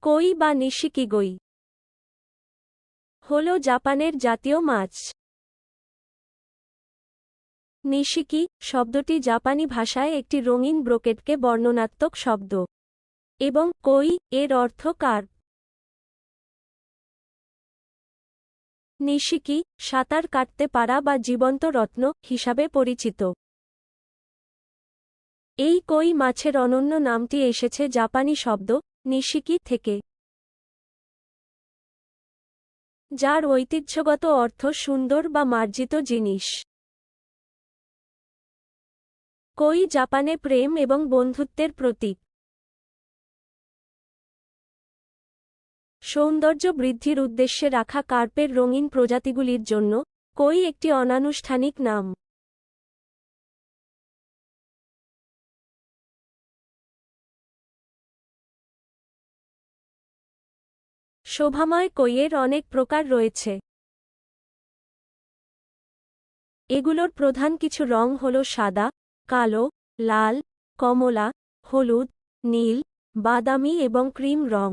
কই বা নিশিকিগই হল জাপানের জাতীয় মাছ। নিশিকি শব্দটি জাপানি ভাষায় একটি রঙিন ব্রোকেটকে বর্ণনাত্মক শব্দ এবং কই এর অর্থ কার্প। নিশিকি সাঁতার কাটতে পারা বা জীবন্ত রত্ন হিসাবে পরিচিত। এই কই মাছের অনন্য নামটি এসেছে জাপানি শব্দ নিশিকি থেকে, যার ঐতিহ্যগত অর্থ সুন্দর বা মার্জিত জিনিস। কই জাপানে প্রেম এবং বন্ধুত্বের প্রতীক। সৌন্দর্য বৃদ্ধির উদ্দেশ্যে রাখা কার্পের রঙিন প্রজাতিগুলির জন্য কই একটি অনানুষ্ঠানিক নাম। শোভাময় কইয়ের অনেক প্রকার রয়েছে। এগুলোর প্রধান কিছু রং হল সাদা, কালো, লাল, কমলা, হলুদ, নীল, বাদামি এবং ক্রিম রং।